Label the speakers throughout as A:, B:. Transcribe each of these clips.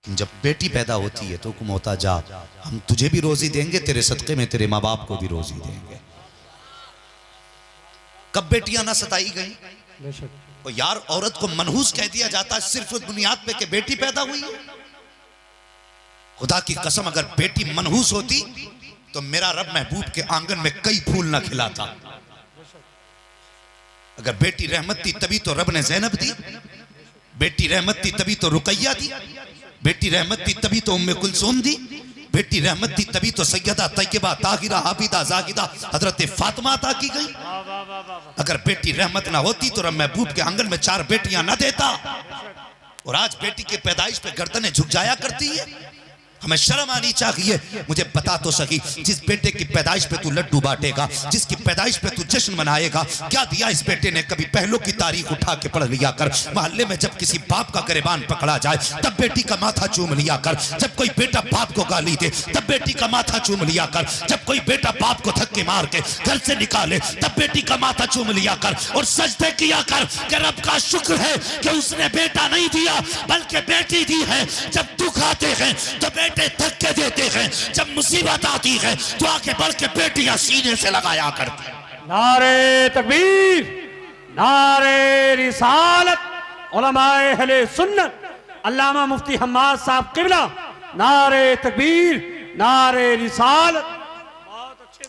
A: जब बेटी पैदा होती है तो हुक्म होता जा हम तुझे भी रोजी देंगे, तेरे सदक़े में तेरे माँ बाप को भी रोजी देंगे। कब बेटियां ना सताई गई? तो यार औरत को मनहूस कह दिया जाता है सिर्फ उस बुनियाद पे कि बेटी पैदा हुई है। खुदा की कसम अगर बेटी मनहूस होती तो मेरा रब महबूब के आंगन में कई फूल ना खिलाता। अगर बेटी रहमत थी तभी तो रब ने ज़ैनब दी, बेटी रहमत थी तभी तो रुकैया दी, बेटी रहमत थी तभी तो उम्मे कुलसूम दी, बेटी रहमत थी तभी तो सैयदा तैयबा ताहिरा आबिदा जाहिदा हजरत फातिमा अता की गई। अगर बेटी रहमत ना होती तो रब महबूब के आंगन में 4 बेटियां ना देता। और आज बेटी की पैदाइश पे गर्दनें झुक जाया करती है। हमें शर्म आनी चाहिए। मुझे बता तो सकी, जिस बेटे की पैदाइश पे तू लड्डू बांटेगा, जिसकी पैदाइश पे तू जश्न मनाएगा, क्या दिया इस बेटे ने? कभी पहलों की तारीख उठा के पढ़ लिया कर। मोहल्ले में जब किसी बाप का गिरबान पकड़ा जाए तब बेटी का माथा चूम लिया कर। जब कोई बेटा बाप को गाली दे तब बेटी का माथा चूम लिया कर। जब कोई बेटा बाप को धक्के मार के घर से निकाले तब बेटी का माथा चूम लिया कर और सजदे किया कर कि रब का शुक्र है कि उसने बेटा नहीं दिया बल्कि बेटी दी है। जब दुख आते हैं तो बेटे धक्के देते हैं, जब मुसीबत आती है तो आके बढ़ के बेटियां सीने से लगाया करती हैं।
B: नारे तकबीर, नारे रिसालत, उलमाए अहले सुन्नत, अल्लामा मुफ्ती हम्माद साहब किबला, नारे तकबीर, नारे रिसालत।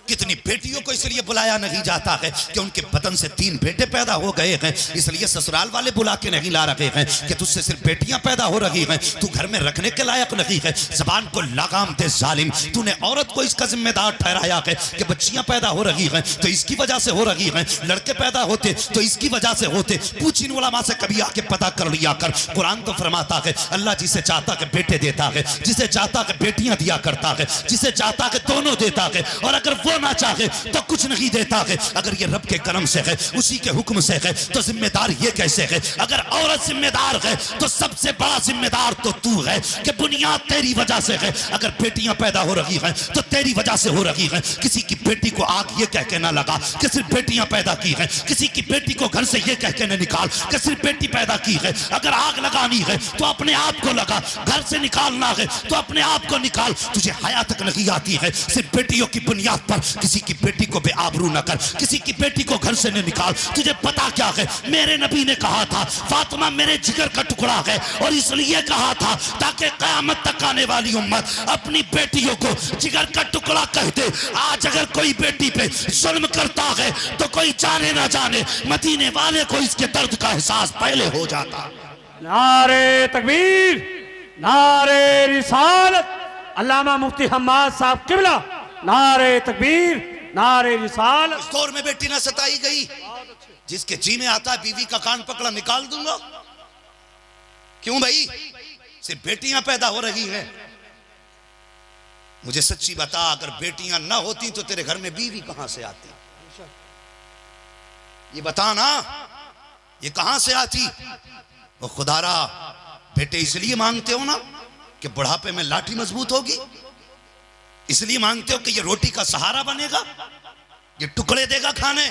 A: कितनी बेटियों को इसलिए बुलाया नहीं जाता है कि उनके बदन से 3 बेटे पैदा हो गए हैं, इसलिए ससुराल वाले बुला के नहीं ला रहे हैं कि तुझसे सिर्फ बेटियां पैदा हो रही हैं, तू घर में रखने के लायक नहीं है। ज़बान को लगाम दे जालिम, तूने औरत को इसका जिम्मेदार ठहराया है कि बच्चियां पैदा हो रही हैं तो इसकी वजह से हो रही हैं, लड़के पैदा होते तो इसकी वजह से होते। पूछ इन उलमा से कभी आके पता कर लिया कर। कुरान तो फरमाता है अल्लाह जिसे चाहता है बेटे देता है, जिसे चाहता है बेटियां दिया करता है, जिसे चाहता है दोनों देता है, और अगर वो ना चाहे तो कुछ नहीं देता है। अगर ये रब के करम से है, उसी के हुक्म से है, तो जिम्मेदार ये कैसे है? अगर औरत जिम्मेदार है तो सबसे बड़ा जिम्मेदार तो तू है कि बुनियाद तेरी वजह से है। अगर बेटियां पैदा हो रही हैं तो तेरी वजह से हो रही हैं। किसी की बेटी को आग ये कह के ना लगा कि सिर्फ बेटियां पैदा की हैं, किसी की बेटी को घर से ये कह के ना निकाल कि सिर्फ बेटी पैदा की है। अगर आग लगानी है तो अपने आप को लगा, घर से निकालना है तो अपने आप को निकाल। तुझे हया तक नहीं आती है, सिर्फ बेटियों की बुनियाद पर किसी की बेटी को बेआबरू न कर, किसी की बेटी को घर से न निकाल। तुझे पता क्या है? मेरे नबी ने कहा था फातिमा मेरे जिगर का टुकड़ा है, और इसलिए कहा था ताकि क़यामत तक आने वाली उम्मत अपनी बेटियों को जिगर का टुकड़ा कहते। आज अगर कोई बेटी पे जुल्म करता है तो कोई जाने ना जाने मदीने वाले को इसके दर्द का एहसास पहले हो जाता।
B: नारे तकबीर, नारे रिसालत, अल्लामा मुफ्ती हम्माद साहब किबला, नारे तकबीर, नारे रिसालत।
A: इस दौर में बेटी ना सताई गई। जिसके जी में आता है बीवी का कान पकड़ा निकाल दूंगा। क्यों भाई? सिर्फ बेटियां पैदा हो रही हैं। मुझे सच्ची बता, अगर बेटियां ना होती तो तेरे घर में बीवी कहां से आती? ये बता ना, ये कहां से आती? वो खुदारा बेटे इसलिए मांगते हो ना कि बुढ़ापे में लाठी मजबूत होगी, इसलिए मांगते हो कि ये रोटी का सहारा बनेगा, ये टुकड़े देगा खाने।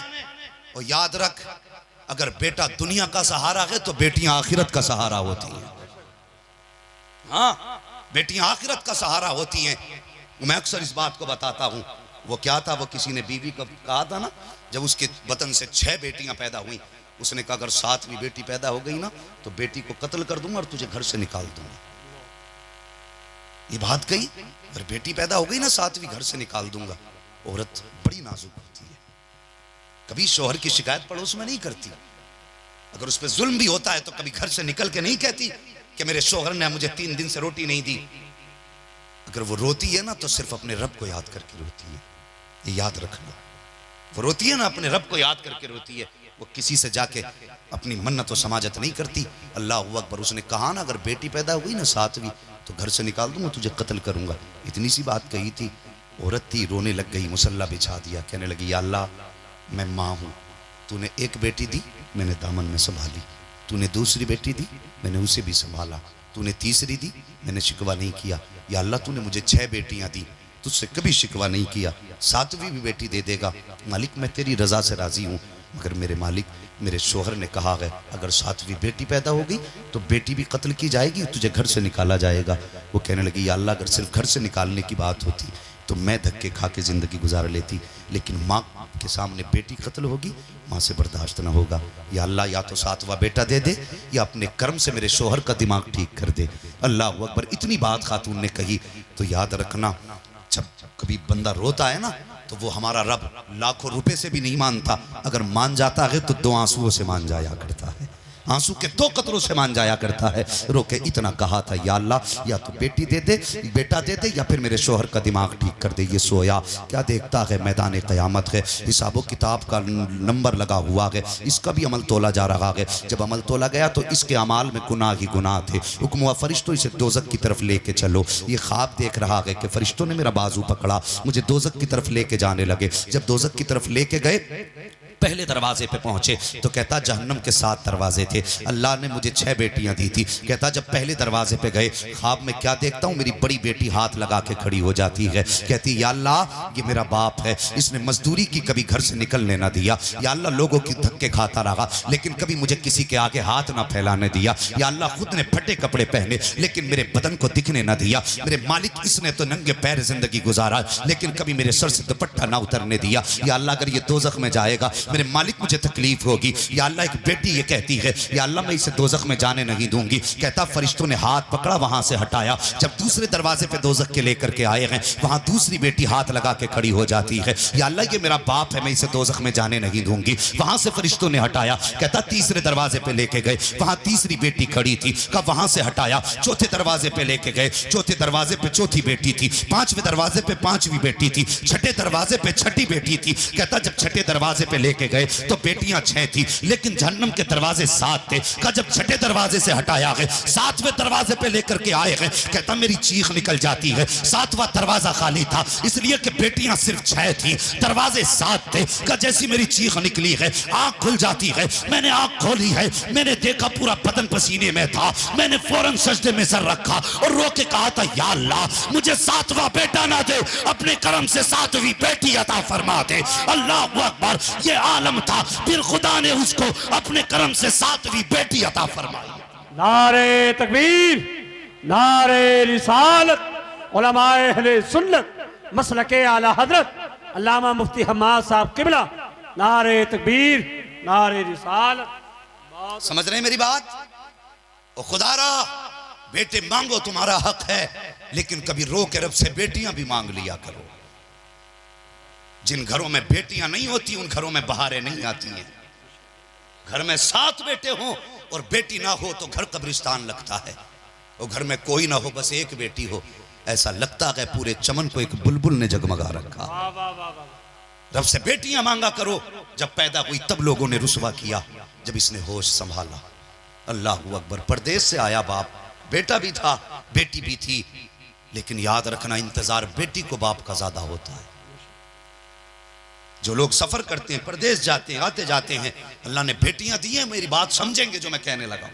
A: और याद रख, अगर बेटा दुनिया का सहारा है तो बेटियां आखिरत का सहारा होती हैं। हाँ, बेटियां आखिरत का सहारा होती हैं। मैं अक्सर इस बात को बताता हूं। वो क्या था, वो किसी ने बीवी को कहा था ना, जब उसके बतन से 6 बेटियां पैदा हुई, उसने कहा अगर 7वीं बेटी पैदा हो गई ना तो बेटी को कत्ल कर दूंगा और तुझे घर से निकाल दूंगा। ये बात कही, अगर बेटी पैदा हो गई ना 7वीं घर से निकाल दूंगा। औरत बड़ी नाजुक होती है, कभी शौहर की शिकायत पड़ोस में नहीं करती। अगर उस पर जुल्म भी होता है तो कभी घर से निकल के नहीं कहती कि मेरे शौहर ने मुझे 3 दिन से रोटी नहीं दी। अगर वो रोती है ना तो सिर्फ अपने रब को याद करके रोती है। ये याद रखना, वो रोती है ना अपने रब को याद करके रोती है। वो किसी से जाके अपनी मन्नत व समाजत नहीं करती। अल्लाह अकबर। उसने कहा ना अगर बेटी पैदा हुई ना 7वीं तो घर से निकाल दूंगा, तुझे कत्ल करूंगा। इतनी सी बात कही थी। औरत थी, रोने लग गई, मुसल्ला बिछा दिया, कहने लगी या अल्लाह मैं माँ हूँ, तूने एक बेटी दी मैंने दामन में संभाली, तूने दूसरी बेटी दी मैंने उसे भी संभाला, तूने तीसरी दी मैंने शिकवा नहीं किया। या अल्लाह तूने मुझे 6 बेटियां दी, तुझसे कभी शिकवा नहीं किया, 7वीं भी बेटी दे देगा। मालिक मैं तेरी रजा से राजी हूँ, मगर मेरे मालिक, मेरे शोहर ने कहा है अगर सातवीं बेटी पैदा होगी तो बेटी भी कत्ल की जाएगी, तुझे घर से निकाला जाएगा। वो कहने लगी या अल्लाह, अगर सिर्फ घर से निकालने की बात होती तो मैं धक्के खा के ज़िंदगी गुजार लेती, लेकिन माँ के सामने बेटी कत्ल होगी, माँ से बर्दाश्त ना होगा। या अल्लाह, या तो सातवां बेटा दे दे या अपने कर्म से मेरे शोहर का दिमाग ठीक कर दे। अल्लाह अकबर। इतनी बात खातून ने कही तो याद रखना, जब कभी बंदा रोता है ना तो वो हमारा रब लाखों रुपए से भी नहीं मानता, अगर मान जाता है तो 2 आंसुओं से मान जाया करता है, आंसू के 2 कतरों से मान जाया करता है। रोके इतना कहा था या अल्लाह, या तो बेटी दे दे, बेटा दे दे, या फिर मेरे शोहर का दिमाग ठीक कर दे। ये सोया क्या देखता है, मैदान क़यामत है, हिसाबो किताब का नंबर लगा हुआ है, इसका भी अमल तोला जा रहा है। जब अमल तोला गया तो इसके अमाल में गुनाह ही गुनाह थे। हुक्म हुआ फरिश्तों इसे दोज़ख की तरफ लेके चलो। ये ख्वाब देख रहा है कि फरिश्तों ने मेरा बाजू पकड़ा, मुझे दोज़ख की तरफ लेके जाने लगे। जब दोज़ख की तरफ लेके गए, पहले दरवाजे पे पहुंचे तो कहता जहन्नम के 7 दरवाजे थे, अल्लाह ने मुझे 6 बेटियां दी थी। कहता जब पहले दरवाजे पे गए, ख्वाब में क्या देखता हूँ, मेरी बड़ी बेटी हाथ लगा के खड़ी हो जाती है। कहती या अल्लाह, ये मेरा बाप है, इसने मजदूरी की, कभी घर से निकलने ना दिया। या अल्लाह, लोगों की धक्के खाता रहा लेकिन कभी मुझे किसी के आगे हाथ ना फैलाने दिया। या अल्लाह, खुद ने फटे कपड़े पहने लेकिन मेरे बदन को दिखने ना दिया। मेरे मालिक, इसने तो नंगे पैर जिंदगी गुजारा लेकिन कभी मेरे सर से दुपट्टा ना उतरने दिया। या अल्लाह, अगर ये दोज़ख में जाएगा मेरे मालिक मुझे तकलीफ होगी। या अल्लाह, एक बेटी ये कहती है या अल्लाह, मैं इसे दोज़ख में जाने नहीं दूंगी। कहता फरिश्तों ने हाथ पकड़ा, वहां से हटाया। जब दूसरे दरवाजे पे दोज़ख के लेकर के आए हैं, वहां दूसरी बेटी हाथ लगा के खड़ी हो जाती है। या अल्लाह, ये मेरा बाप है, मैं इसे दोज़ख में जाने नहीं दूंगी। वहां से फरिश्तों ने हटाया। कहता तीसरे दरवाजे पे लेके गए, वहां तीसरी बेटी खड़ी थी, कहा वहां से हटाया। चौथे दरवाजे पे लेके गए, चौथे दरवाजे पे चौथी बेटी थी, 5वें दरवाजे पे 5वीं बेटी थी, छठे दरवाजे पे 6ठी बेटी थी। कहता जब छठे दरवाजे पे लेके गए तो बेटियां 6 थी लेकिन जहन्नम के दरवाजे 7 थे। कहा जब छठे दरवाजे से हटाया है, 7वें दरवाजे पे लेकर के आए हैं, कहता मेरी चीख निकल जाती है। 7वां दरवाजा खाली था इसलिए कि बेटियां सिर्फ 6 थी, दरवाजे 7 थे। कहा जैसी मेरी चीख निकली है, आंख खुल जाती है। मैंने आंख खोली है, मैंने देखा पूरा बदन पसीने में था। मैंने फौरन सजदे में सर रखा और रो के कहा था या अल्लाह, मुझे 7वां बेटा ना दे, अपने करम से 7वीं बेटी अता फरमा दे। अल्लाह अकबर। ये आलम था, फिर खुदा ने उसको अपने करम से 7वीं बेटी अता फरमाई।
B: नारे तकबीर, नारे रिसालत, उलमाए अहले सुन्नत, मसलके आला हजरत अल्लामा मुफ्ती हम्माद साहब किबला, नारे तकबीर, नारे रिसालत।
A: समझ रहे हैं मेरी बात? ओ खुदारा, बेटे मांगो, तुम्हारा हक है, लेकिन कभी रो के रब से बेटियां भी मांग लिया करो। जिन घरों में बेटियां नहीं होती उन घरों में बहारें नहीं आती हैं। घर में 7 बेटे हों और बेटी ना हो तो घर कब्रिस्तान लगता है। और घर में कोई ना हो, बस एक बेटी हो, ऐसा लगता है पूरे चमन को एक बुलबुल ने जगमगा रखा। रब से बेटियां मांगा करो। जब पैदा हुई तब लोगों ने रुसवा किया, जब इसने होश संभाला। अल्लाह अकबर। परदेश से आया बाप, बेटा भी था बेटी भी थी, लेकिन याद रखना इंतजार बेटी को बाप का ज्यादा होता है। जो लोग सफर करते हैं, परदेश जाते हैं, आते जाते हैं, अल्लाह ने बेटियां दी हैं, मेरी बात समझेंगे जो मैं कहने लगा।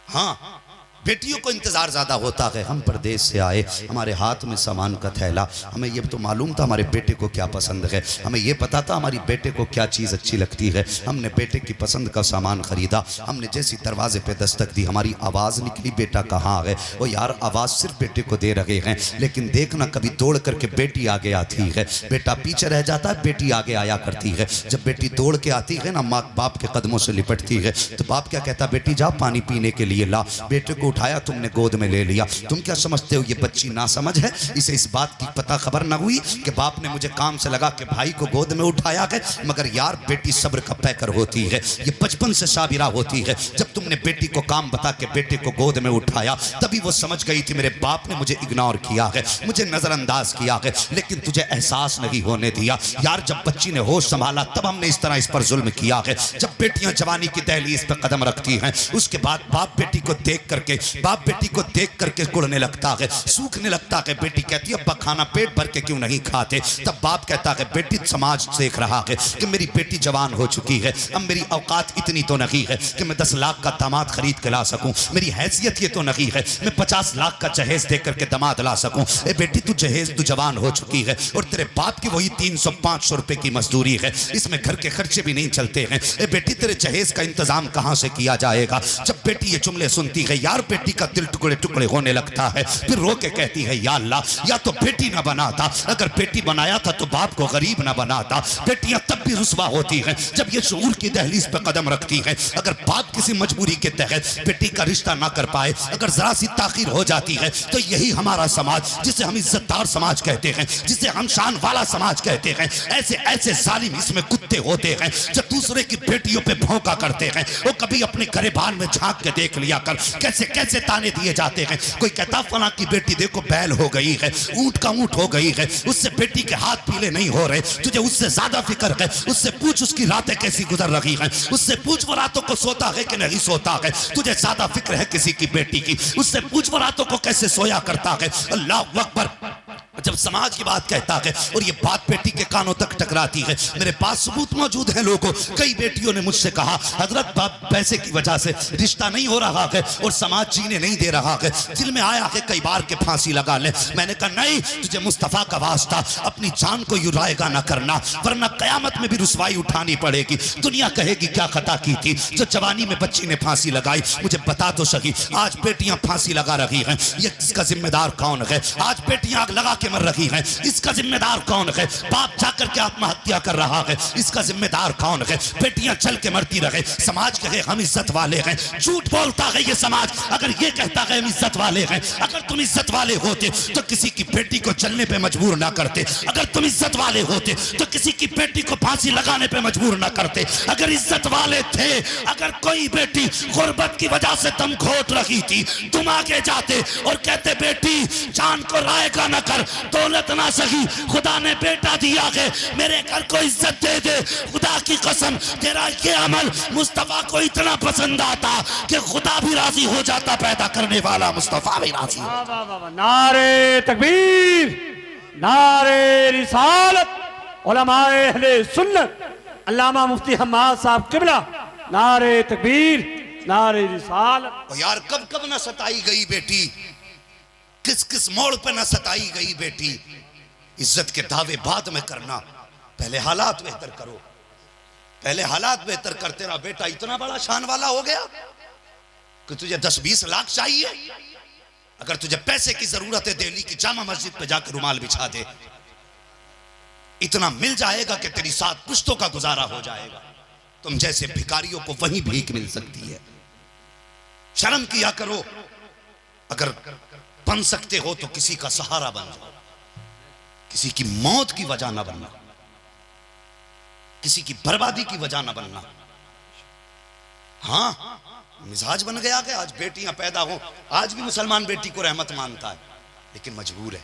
A: हाँ, बेटियों को इंतजार ज्यादा होता है। हम परदेश से आए, हमारे हाथ में सामान का थैला, हमें ये तो मालूम था हमारे बेटे को क्या पसंद है, हमें ये पता था हमारी बेटे को क्या चीज़ अच्छी लगती है। हमने बेटे की पसंद का सामान खरीदा। हमने जैसी दरवाजे पे दस्तक दी, हमारी आवाज़ निकली, बेटा कहाँ है। वो यार आवाज़ सिर्फ बेटे को दे रहे हैं, लेकिन देखना कभी दौड़ करके बेटी आगे आती है, बेटा पीछे रह जाता है, बेटी आगे आया करती है। जब बेटी दौड़ के आती है ना, माँ बाप के कदमों से लिपटती है, तो बाप क्या कहता, बेटी जा पानी पीने के लिए ला। बेटे को उठाया, तुमने गोद में ले लिया। तुम क्या समझते हो ये बच्ची नासमझ है? इसे इस बात की पता खबर न हुई कि बाप ने मुझे काम से लगा के भाई को गोद में उठाया है। मगर यार बेटी सब्र का पैकर होती है, ये बचपन से साबिरा होती है। जब तुमने बेटी को काम बता के बेटे को गोद में उठाया, तभी वो समझ गई थी मेरे बाप ने मुझे इग्नोर किया है, मुझे नजरअंदाज किया है, लेकिन तुझे एहसास नहीं होने दिया। यार जब बच्ची ने होश संभाला तब हमने इस तरह इस पर जुल्म किया है। जब बेटियां जवानी की दहलीज पर कदम रखती हैं, उसके बाद बाप बेटी को देख करके बाप बेटी को देख करके कुड़ने लगता है, सूखने लगता है। बेटी कहती है अब्बा खाना पेट भर के क्यों नहीं खाते? तब बाप कहता है बेटी समाज देख रहा है कि मेरी बेटी जवान हो चुकी है, अब मेरी औकात इतनी तो नहीं है कि मैं 10 लाख का दामाद खरीद के ला सकूं, मेरी हैसियत ये तो नहीं है मैं 50 लाख का जहेज दे करके दामाद ला सकूं। ए बेटी तू जहेज तू जवान हो चुकी है और तेरे बाप की वही 300-500 रुपए की मजदूरी है, इसमें घर के खर्चे भी नहीं चलते हैं। ए बेटी तेरे जहेज का इंतजाम कहां से किया जाएगा? जब बेटी ये जुमले सुनती है यार बेटी का दिल टुकड़े टुकड़े होने लगता है। फिर रो के कहती है या अल्लाह, या तो बेटी ना बनाता, अगर बेटी बनाया था तो बाप को गरीब ना बनाता। बेटियां तब भी रुस्वा होती हैं जब ये शऊर की दहलीज पे कदम रखती हैं। अगर बाप किसी मजबूरी के तहत बेटी का रिश्ता ना कर पाए, अगर जरा सी ताखीर हो जाती है, तो यही हमारा समाज जिसे हम इज्जतदार समाज कहते हैं, जिसे हम शान वाला समाज कहते हैं, ऐसे ऐसे जालिम इसमें कुत्ते होते हैं जो दूसरे की बेटियों पे भौंका करते हैं। वो कभी अपने गरेबान में झांक के देख लिया कर कैसे कैसे ताने दिए जाते हैं। कोई कहता फला की बेटी देखो बैल हो गई है, ऊंट का ऊंट हो गई है, उससे बेटी के हाथ पीले नहीं हो रहे, तुझे उससे ज्यादा फिक्र है, उससे पूछ उसकी रातें कैसी गुजर रही हैं, उससे पूछ वो रातों को सोता है कि नहीं सोता है, तुझे ज्यादा फिक्र है किसी की बेटी की, उससे पूछ वो रातों को कैसे सोया करता है। अल्लाह अकबर। जब समाज की बात कहता है और ये बात बेटी के कानों तक टकराती है, मेरे पास सबूत मौजूद है लोगों, कई बेटियों ने मुझसे कहा हजरत बाप पैसे की वजह से रिश्ता नहीं हो रहा है और समाज जीने नहीं दे रहा है, दिल में आया है कई बार के फांसी लगा ले। मैंने कहा नहीं, तुझे मुस्तफा का वास्ता अपनी जान को युराएगा ना करना, वरना कयामत में भी रुसवाई उठानी पड़ेगी। दुनिया कहेगी क्या खता की थी जो जवानी में बच्ची ने फांसी लगाई। मुझे बता तो सही, आज बेटियां फांसी लगा रही हैं, ये इसका जिम्मेदार कौन है? आज बेटियां आग लगा के मर रही हैं, इसका जिम्मेदार कौन है? बाप जाकर के आत्महत्या कर रहा है, इसका जिम्मेदार कौन है? बेटियां चल के मरती रहे, समाज कहे हम इज्जत वाले हैं। झूठ बोलता है ये समाज अगर ये कहता है हम इज्जत वाले हैं। अगर तुम इज्जत वाले होते तो किसी की बेटी को चलने पे मजबूर ना करते, अगर तुम इज्जत वाले होते तो किसी की बेटी को फांसी लगाने पे मजबूर ना करते। अगर इज्जत वाले थे, अगर कोई बेटी गुर्बत की वजह से दम घोट रही थी, तुम आगे जाते और कहते बेटी जान को रायगा न कर, दौलत ना सही, खुदा ने बेटा दिया है, मेरे घर को इज्जत दे दे। खुदा की कसम तेरा ये अमल मुस्तफा को इतना पसंद आता कि खुदा भी राजी हो जाता, पैदा करने वाला मुस्तफा भी राजी।
B: नारे तकबीर, नारे रिसालत, उलमाए अहले सुन्नत, अल्लामा मुफ्ती हम्माद साहब किबला, नारे तकबीर, नारे रिसालत।
A: और यार कब कब ना सताई गई बेटी, किस किस मोड़ पे ना सताई गई बेटी। इज्जत के दावे बाद में करना, पहले हालात बेहतर करो, पहले हालात बेहतर कर। तेरा बेटा इतना बड़ा शान वाला हो गया कि तुझे 10-20 लाख चाहिए। अगर तुझे पैसे की जरूरत है, दिल्ली की जामा मस्जिद पे जाकर रुमाल बिछा दे, इतना मिल जाएगा कि तेरी 7 पुश्तों का गुजारा हो जाएगा। तुम जैसे भिखारियों को वहीं भीख मिल सकती है। शर्म किया करो, अगर बन सकते हो तो किसी का सहारा बन जाओ, किसी की मौत की वजह ना बनना, किसी की बर्बादी की वजह ना बनना। हाँ, मिजाज बन गया कि आज बेटियां पैदा हो, आज भी मुसलमान बेटी को रहमत मानता है, लेकिन मजबूर है।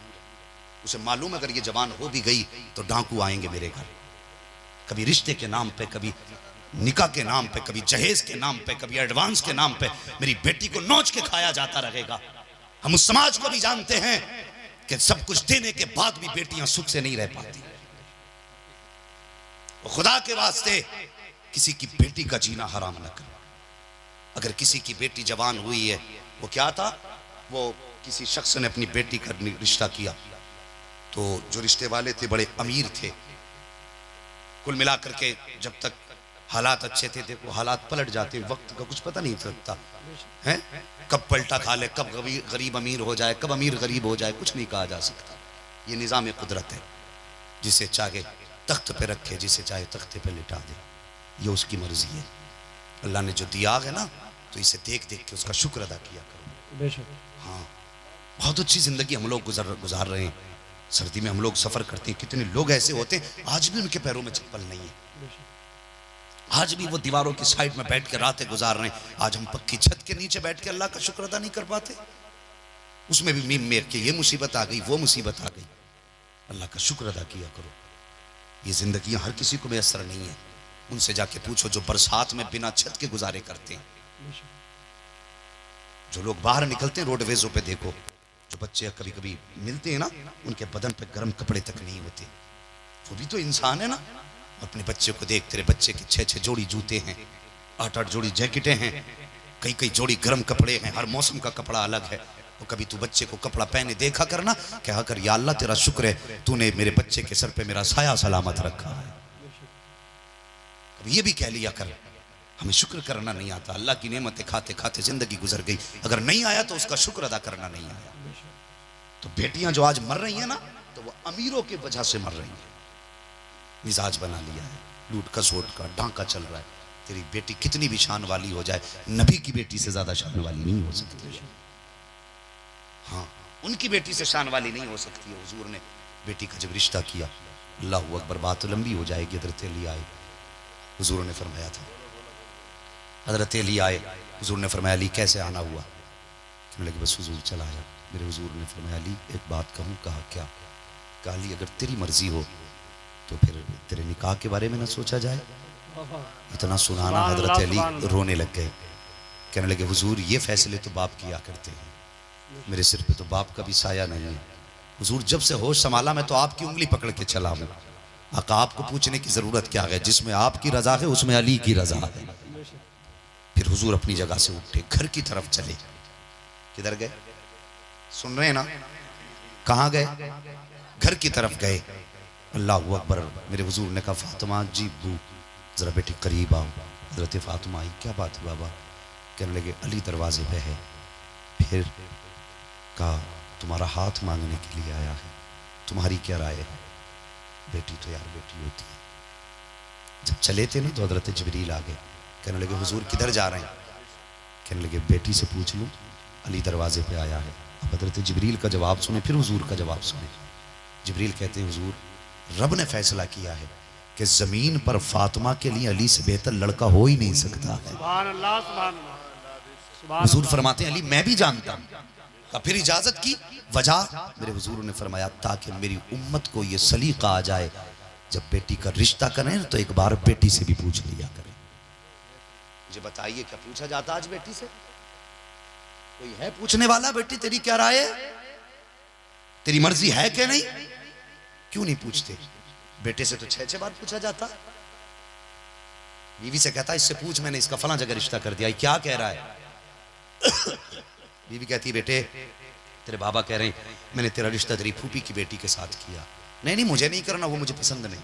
A: उसे मालूम अगर ये जवान हो भी गई तो डाकू आएंगे मेरे घर, कभी रिश्ते के नाम पे, कभी निकाह के नाम पे, कभी जहेज के नाम पे, कभी एडवांस के नाम पे मेरी बेटी को नोच के खाया जाता रहेगा। हम उस समाज को भी जानते हैं कि सब कुछ देने के बाद भी बेटियां सुख से नहीं रह पाती। खुदा के वास्ते किसी की बेटी का जीना हराम न करो। अगर किसी की बेटी जवान हुई है, वो क्या था, वो किसी शख्स ने अपनी बेटी का रिश्ता किया, तो जो रिश्ते वाले थे बड़े अमीर थे। कुल मिलाकर के जब तक हालात अच्छे थे, देखो हालात पलट जाते, वक्त का कुछ पता नहीं चलता है, कब पलटा खा ले, कब गरीब अमीर हो जाए, कब अमीर गरीब हो जाए, कुछ नहीं कहा जा सकता। ये निज़ाम कुदरत है, जिसे चाहे तख्त पे रखे, जिसे चाहे तख्ते पे लिटा दे, ये उसकी मर्जी है। अल्लाह ने जो दिया है ना, तो इसे देख देख के उसका शुक्र अदा किया करो। हाँ, बहुत अच्छी जिंदगी हम लोग गुजार रहे हैं। सर्दी में हम लोग सफर करते हैं, कितने लोग ऐसे होते हैं आज भी उनके पैरों में चप्पल नहीं है, आज भी वो दीवारों की साइड में बैठ के रातें गुजार रहे हैं। आज हम पक्की छत के नीचे बैठ के अल्लाह का शुक्र अदा नहीं कर पाते, उसमें भी मीम मेर के ये मुसीबत आ गई, वो मुसीबत आ गई। अल्लाह का शुक्र अदा किया करो। ये जिंदगियां हर किसी को मैसर नहीं है। उनसे जाके पूछो जो बरसात में बिना छत के गुजारे करते हैं। जो लोग बाहर निकलते हैं रोडवेजों पे देखो, जो बच्चे कभी कभी मिलते हैं ना, उनके बदन पे गर्म कपड़े तक नहीं होते, वो भी तो इंसान है ना। अपने बच्चे को देख, तेरे बच्चे के 6-6 जोड़ी जूते हैं, 8-8 जोड़ी जैकेटें हैं, कई जोड़ी गर्म कपड़े हैं, हर मौसम का कपड़ा अलग है। तो कभी तू बच्चे को कपड़ा पहने देखा करना, कहा कर या अल्लाह तेरा शुक्र है तूने मेरे बच्चे के सर पे मेरा साया सलामत रखा है। कभी ये भी कह लिया कर, हमें शुक्र करना नहीं आता, अल्लाह की नेमतें खाते खाते जिंदगी गुजर गई, अगर नहीं आया तो उसका शुक्र अदा करना नहीं आया। तो बेटियां जो आज मर रही हैं ना, तो वो अमीरों की वजह से मर रही हैं। मिजाज बना लिया है, लूट खसोट का डांका चल रहा है। तेरी बेटी कितनी भी शान वाली हो जाए, नबी की बेटी से ज्यादा शान वाली नहीं हो सकती। हाँ, उनकी बेटी से शान वाली नहीं हो सकती है। हुजूर ने बेटी का जब रिश्ता किया, अल्लाह अकबर, बात लंबी हो जाएगी। हजरत अली आए, हुजूर ने फरमाया था, हजरत अली आए, हुजूर ने फरमाया अली कैसे आना हुआ? कहने लगे बस हुजूर चला आया। मेरे हुजूर ने फरमाया अली एक बात कहूँ? कहा क्या? कहा अली अगर तेरी मर्जी हो तो फिर तेरे निकाह के बारे में ना सोचा जाए। इतना सुनाना हजरत अली रोने लग गए। कहने लगे हुजूर ये फैसले तो बाप किया करते हैं, मेरे सिर पे तो बाप का भी साया नहीं है। हुजूर जब से होश संभाला मैं तो आपकी उंगली पकड़ के चला हूँ। आका आपको पूछने की जरूरत क्या है, जिसमें आपकी रजा है उसमें अली की रजा है। फिर हुजूर अपनी जगह से उठे, घर की तरफ चले। किधर गए? सुन रहे हैं ना? कहाँ गए? घर की तरफ गए। अल्लाह अकबर। मेरे हुजूर ने कहा फातिमा जी बू जरा बेटी करीब आओ। हजरत फातिमा आई, क्या बात है बाबा? कहने लगे अली दरवाजे पे है। फिर कहा तुम्हारा हाथ मांगने के लिए आया है, तुम्हारी क्या राय है? बेटी तो यार बेटी होती है। जब चले थे ना तो हजरत जिब्रील आ गए। कहने लगे हुजूर किधर जा रहे हैं? कहने लगे बेटी से पूछ लूं, अली दरवाजे पे आया है। अब हजरत जिब्रील का जवाब सुने, फिर हुजूर का जवाब सुने। जिब्रील कहते हैं हुजूर रब ने फैसला किया है कि जमीन पर फातिमा के लिए अली से बेहतर लड़का हो ही नहीं सकता है।
B: सुभान अल्लाह, सुभान अल्लाह।
A: हुजूर फरमाते हैं अली मैं भी जानता हूं। तो फिर इजाजत की वजह? मेरे हुजूर ने फरमाया ताकि मेरी उम्मत को यह सलीका आ जाए, जब बेटी का रिश्ता करें तो एक बार बेटी से भी पूछ लिया करें। मुझे बताइए क्या पूछा जाता आज बेटी से? कोई है पूछने वाला बेटी तेरी क्या राय है, तेरी मर्जी है क्या नहीं? क्यों नहीं पूछते? बेटे से तो 6-6 बार पूछा जाता। बीवी से कहता इससे पूछ मैंने इसका फला जगह रिश्ता कर दिया, क्या कह रहा है? बीवी कहती बेटे तेरे बाबा कह रहे हैं मैंने तेरा रिश्ता तेरी फूफी की बेटी के साथ किया। नहीं मुझे नहीं करना, वो मुझे पसंद नहीं।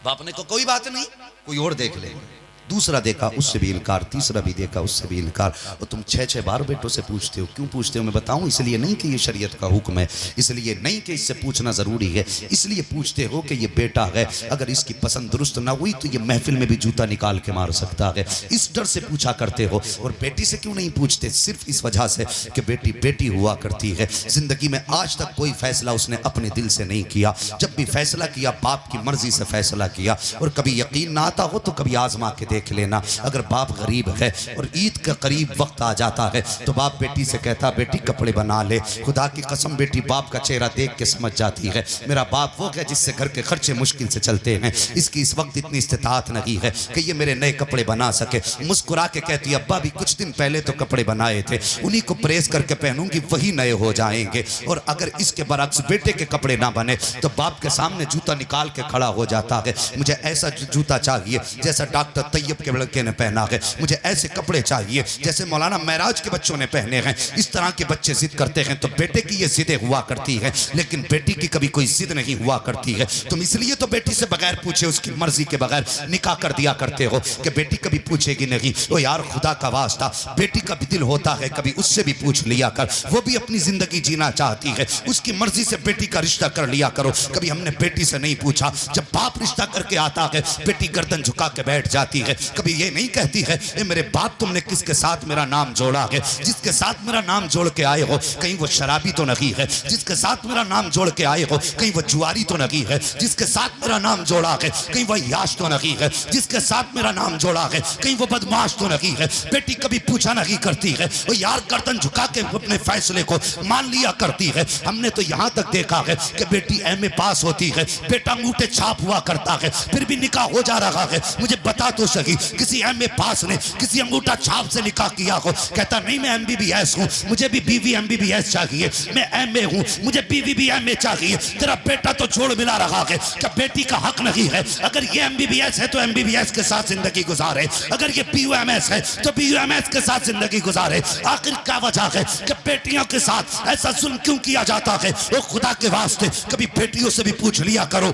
A: बाप ने कहा कोई बात नहीं, कोई और देख लेंगे। दूसरा देखा उससे भी इनकार, तीसरा भी देखा उससे भी इनकार। और तुम 6-6 बार बेटों से पूछते हो, क्यों पूछते हो मैं बताऊं? इसलिए नहीं कि ये शरीयत का हुक्म है, इसलिए नहीं कि इससे पूछना जरूरी है, इसलिए पूछते हो कि ये बेटा है, अगर इसकी पसंद दुरुस्त ना हुई तो ये महफिल में भी जूता निकाल के मार सकता है, इस डर से पूछा करते हो। और बेटी से क्यों नहीं पूछते? सिर्फ इस वजह से कि बेटी बेटी हुआ करती है। जिंदगी में आज तक कोई फैसला उसने अपने दिल से नहीं किया, जब भी फैसला किया बाप की मर्जी से फैसला किया। और कभी यकीन ना आता हो तो कभी आजमा के देख लेना, अगर बाप गरीब है और ईद का करीब वक्त आ जाता है तो बाप बेटी से कहता बेटी कपड़े बना ले। खुदा की कसम बेटी बाप का चेहरा देख के समझ जाती है मेरा बाप वो है जिससे घर के खर्चे मुश्किल से चलते हैं, इसकी इस वक्त इतनी इस्तिताअत नहीं है कि ये मेरे नए कपड़े बना सके। मुस्कुरा के कहती अब्बा भी कुछ दिन पहले तो कपड़े बनाए थे, उन्हीं को प्रेस करके पहनूंगी, वही नए हो जाएंगे। और अगर इसके बरक्स बेटे के कपड़े ना बने तो बाप के सामने जूता निकाल के खड़ा हो जाता है, मुझे ऐसा जूता चाहिए जैसा डॉक्टर तैयब के लड़के ने पहना है, मुझे ऐसे कपड़े चाहिए जैसे मौलाना महराज के बच्चों ने पहने हैं। इस तरह के बच्चे जिद करते हैं तो बेटे की ये जिदें हुआ करती है, लेकिन बेटी की कभी कोई जिद नहीं हुआ करती है। तुम इसलिए तो बेटी से बगैर पूछे उसकी मर्जी के बगैर निकाह कर दिया करते हो कि बेटी कभी पूछेगी नहीं। तो यार खुदा का वास्ता बेटी का भी दिल होता है, कभी उससे भी पूछ लिया कर, वो भी अपनी जिंदगी जीना चाहती है, उसकी मर्जी से बेटी का रिश्ता कर लिया करो। कभी हमने बेटी से नहीं पूछा, जब बाप रिश्ता करके आता है बेटी गर्दन झुका के बैठ जाती है, कभी ये नहीं कहती है ए मेरे बाप तुमने किसके साथ मेरा नाम जोड़ा है, जिसके साथ मेरा नाम जोड़ के आए हो कहीं वो शराबी तो नहीं है, जिसके साथ मेरा नाम जोड़ के आए हो कहीं वो जुआरी तो नहीं है, जिसके साथ मेरा नाम जोड़ा है कहीं वो याश तो नहीं है, जिसके साथ मेरा नाम जोड़ा है कहीं वो बदमाश तो नहीं है। बेटी कभी पूछा नहीं करती है, वो यार गर्दन झुका के अपने फैसले को मान लिया करती है। हमने तो यहाँ तक देखा है कि बेटी एमए पास होती है, बेटा अंगूठे छाप हुआ करता है, फिर भी निकाह हो जा रहा है। मुझे बता तो सही लगी किसी एमए पास ने किसी अंगूठा छाप से निकाह किया हो, कहता नहीं मैं एमबीबीएस हूँ, मुझे भी बीवी एमबीबीएस चाहिए, मैं एमए हूँ, मुझे बीवी भी एमए चाहिए। तेरा बेटा तो जोड़ मिला रहा है, क्या बेटी का हक नहीं है? अगर ये एमबीबीएस है तो एमबीबीएस के साथ जिंदगी गुजारे, अगर ये बीयूएमएस है तो बीयूएमएस के साथ जिंदगी गुजारे। आखिर क्या वजह है कि बेटियों के साथ ऐसा जुल्म क्यों किया जाता है? वो खुदा के वास्ते कभी बेटियों से भी पूछ लिया करो,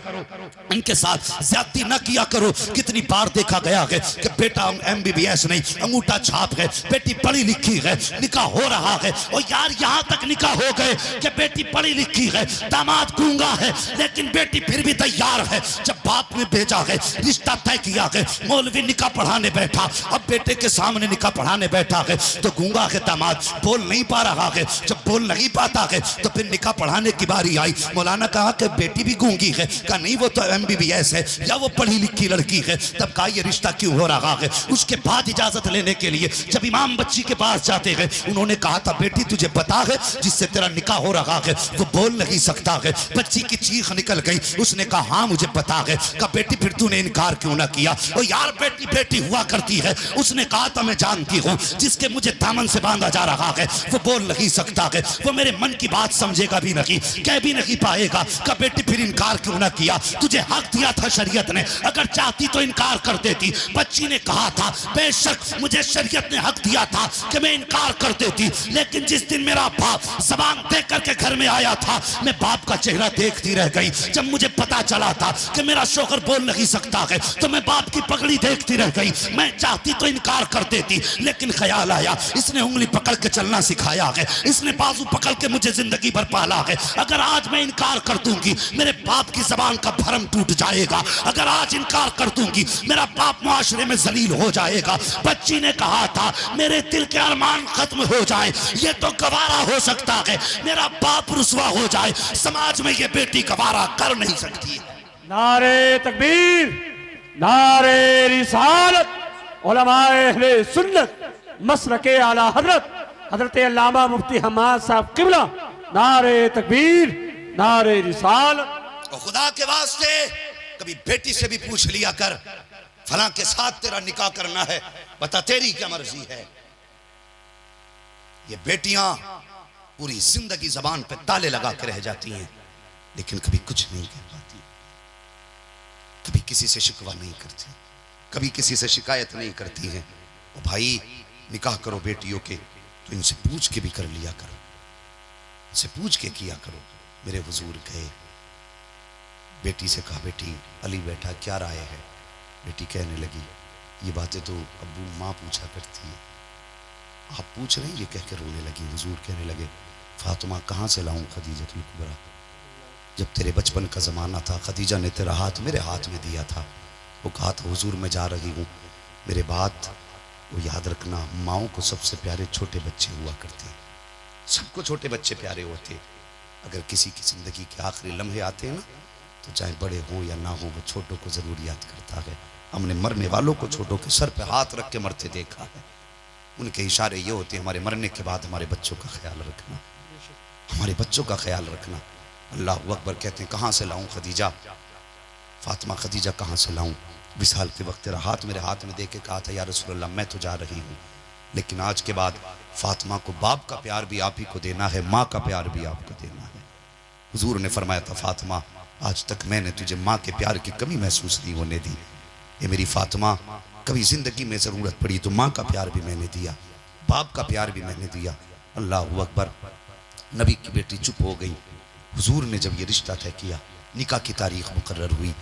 A: इनके साथ ज्यादती न किया करो। कितनी बार देखा गया है कि बेटा एमबीबीएस नहीं अंगूठा छाप है, बेटी पढ़ी लिखी है, निकाह हो रहा है। और यार यहाँ तक निकाह हो गए कि बेटी पढ़ी लिखी है, दामाद गूंगा है, लेकिन बेटी फिर भी तैयार है। जब बाप ने भेजा है, रिश्ता तय किया है, मौलवी निकाह पढ़ाने बैठा, अब बेटे के सामने निकाह पढ़ाने बैठा है तो गूंगा है दामाद, बोल नहीं पा रहा है। जब बोल नहीं पाता है तो फिर निकाह पढ़ाने की बारी आई। मौलाना कहा कि बेटी भी गूंगी है, कहा नहीं वो तो एमबीबीएस है या वो पढ़ी लिखी लड़की है। तब कहा ये रिश्ता क्यों हो रहा है? उसके बाद इजाजत लेने के लिए जब इमाम बच्ची के पास जाते हैं, उन्होंने कहा था बेटी तुझे पता है जिससे तेरा निकाह हो रहा है वो बोल नहीं सकता है। बच्ची की चीख निकल गई, उसने कहा हाँ मुझे पता है। कहा बेटी फिर तूने इनकार क्यों ना किया? ओ यार बेटी बेटी हुआ करती है। उसने कहा था मैं जानती हूँ जिसके मुझे दामन से बांधा जा रहा है वो बोल नहीं सकता है, वो मेरे मन की बात समझेगा भी नहीं, कह भी नहीं पाएगा। कहा बेटी फिर इनकार क्यों ना किया? तुझे हक दिया था शरीयत ने, अगर चाहती तो इनकार कर देती। बच्ची ने कहा था बेशक मुझे शरीयत ने हक दिया था कि मैं इनकार कर देती, लेकिन जिस दिन मेरा बाप जबान दे करके घर में आया था मैं बाप का चेहरा देखती रह गई। जब मुझे पता चला था कि मेरा शौहर बोल नहीं सकता है तो मैं बाप की पगड़ी देखती रह गई। मैं चाहती तो इनकार कर देती, लेकिन ख्याल आया इसने उंगली पकड़ के चलना सिखाया है, इसने बाजू पकड़ के मुझे जिंदगी भर पाला है। अगर आज मैं इनकार कर दूंगी मेरे बाप की जबान का भरम टूट जाएगा, अगर आज इनकार कर दूंगी मेरा बाप मुआशरे में जलील हो जाएगा। बच्ची ने कहा था मेरे दिल के अरमान खत्म हो जाए, ये तो गवारा हो सकता है मेरा बाप रुसवा हो जाए, समाज में ये बेटी गवारा कर नहीं सकती है।
B: नारे तकबीर, नारे रिसालत, उलमाए अहले सुन्नत, मसलके आला हजरत हजरत अल्लामा मुफ्ती हमाद साहब किबला, नारे तकबीर, नारे रिसालत।
A: और खुदा के वास्ते कभी बेटी से भी पूछ लिया कर फलां के साथ तेरा निकाह करना है, बता तेरी क्या मर्जी है। ये बेटियां पूरी जिंदगी जबान पे ताले लगा के रह जाती हैं, लेकिन कभी कुछ नहीं कह पाती, कभी किसी से शिकवा नहीं करती, कभी किसी से शिकायत नहीं करती हैं। और भाई निकाह करो बेटियों के तो इनसे पूछ के भी कर लिया करो, इनसे पूछ के किया करो। मेरे हुजूर गए, बेटी से कहा बेटी अली बैठा क्या राय है? बेटी कहने लगी ये बातें तो अब्बू माँ पूछा करती है, आप पूछ रहे हैं? ये कह के रोने लगी। हुजूर कहने लगे फातिमा कहाँ से लाऊं खदीजतुल कुबरा? जब तेरे बचपन का ज़माना था खदीजा ने तेरा हाथ मेरे हाथ में दिया था, वो कहा था हुजूर मैं जा रही हूँ, मेरे बात वो याद रखना माओं को सबसे प्यारे छोटे बच्चे हुआ करते हैं, सबको छोटे बच्चे प्यारे होते। अगर किसी की ज़िंदगी के आखिरी लम्हे आते हैं ना तो चाहे बड़े हों या ना हों वो छोटों को ज़रूर याद करता है। हमने मरने वालों को छोटों के सर पे हाथ रख के मरते देखा है, उनके इशारे ये होते हैं हमारे मरने के बाद हमारे बच्चों का ख्याल रखना, हमारे बच्चों का ख्याल रखना। अल्लाह अकबर कहते हैं कहाँ से लाऊं खदीजा? फातिमा खदीजा कहाँ से लाऊं? विसाल के वक्त तेरा हाथ मेरे हाथ में दे के कहा था या रसूल अल्लाह मैं तो जा रही हूँ, लेकिन आज के बाद फातिमा को बाप का प्यार भी आप ही को देना है, माँ का प्यार भी आपको देना है। हुजूर ने फरमाया था फातिमा आज तक मैंने तुझे माँ के प्यार की कमी महसूस नहीं होने दी, ये मेरी फातिमा कभी जिंदगी में ज़रूरत पड़ी तो माँ का प्यार भी मैंने दिया, बाप का प्यार भी मैंने दिया। अल्लाह अकबर। नबी की बेटी चुप हो गई। हुजूर ने जब ये रिश्ता तय किया, निकाह की तारीख मुकर्रर हुई।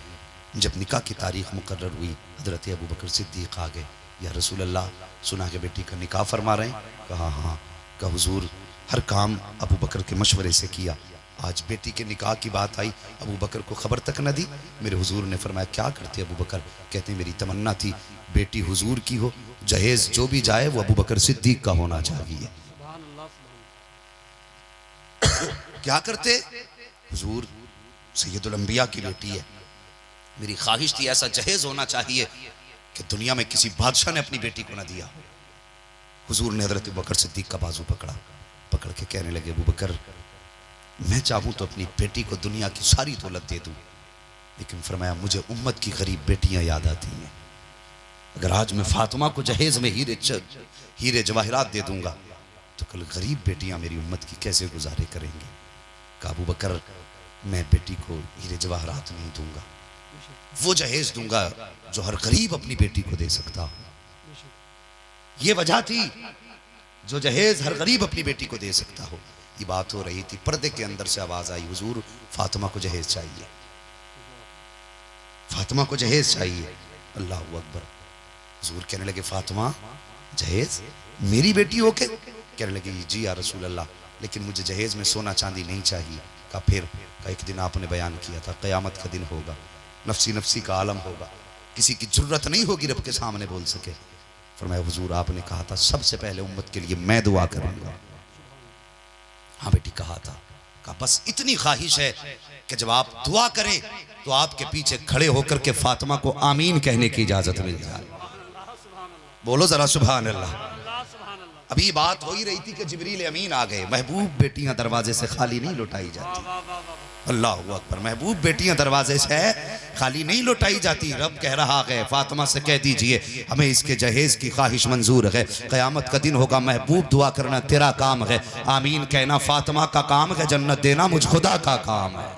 A: जब निकाह की तारीख मुकर्रर हुई हज़रत अबू बकर सिद्दीक़ आ गए, या रसूल अल्लाह सुना के बेटी का निकाह फरमा रहे हैं? कहा हाँ। कहा हुजूर हर काम अबू बकर के मशवरे से किया, आज बेटी के निकाह की बात आई अबू बकर को खबर तक न दी। मेरे हुजूर ने फरमाया क्या करते अबू बकर? कहते मेरी तमन्ना थी बेटी हुजूर की हो, जहेज जो भी जाए वो अबू बकर सिद्दीक का होना चाहिए। क्या करते? हुजूर सैयदुल अंबिया की बेटी है, मेरी ख्वाहिश थी ऐसा जहेज होना चाहिए कि दुनिया में किसी बादशाह ने अपनी बेटी को ना दिया। हुजूर ने हजरत अबू बकर सिद्दीक का बाजू पकड़ा, पकड़ के कहने लगे अबू बकर मैं चाहूँ तो अपनी बेटी को दुनिया की सारी दौलत दे दूँ, लेकिन फरमाया मुझे उम्मत की गरीब बेटियां याद आती हैं। अगर आज मैं फातिमा को जहेज में हीरे जवाहरात दे दूंगा तो कल गरीब बेटियां मेरी उम्मत की कैसे गुजारे करेंगे। का अबू बकर, मैं बेटी को हीरे जवाहरात नहीं दूंगा, वो जहेज दूंगा जो हर गरीब अपनी बेटी को दे सकता हो। ये वजह थी, जो जहेज हर गरीब अपनी बेटी को दे सकता हो। ये बात हो रही थी, पर्दे के अंदर से आवाज आई, हुजूर फातिमा को जहेज चाहिए, फातिमा को जहेज चाहिए। अल्लाह अकबर। हुजूर कहने लगे, फातिमा जहेज मेरी बेटी हो के? कहने लगे, जी या रसूल अल्लाह, लेकिन मुझे जहेज में सोना चांदी नहीं चाहिए। कहा फिर? का एक दिन आपने बयान किया था, क़यामत का दिन होगा, नफसी नफसी का आलम होगा, किसी की जरूरत नहीं होगी रब के सामने बोल सके। फरमाया, हुजूर आपने कहा था सबसे पहले उम्मत के लिए मैं दुआ करूंगा। हाँ बेटी कहा था। कहा बस इतनी ख्वाहिश है कि जब आप दुआ करें तो आपके पीछे खड़े होकर के फातिमा को आमीन कहने की इजाजत मिल जाए। बोलो जरा सुभान अल्लाह। अभी बात हो ही रही थी कि जिब्रील अमीन आ गए। महबूब बेटियां दरवाजे से खाली नहीं लौटाई जाती। अल्लाह अकबर। महबूब बेटियां दरवाजे से खाली नहीं लौटाई जाती। रब कह रहा है, फातिमा से कह दीजिए हमें इसके जहेज की ख्वाहिश मंजूर है, क़यामत का दिन होगा, महबूब दुआ करना तेरा काम है, आमीन कहना फातिमा का काम है, जन्नत देना मुझ खुदा का काम है।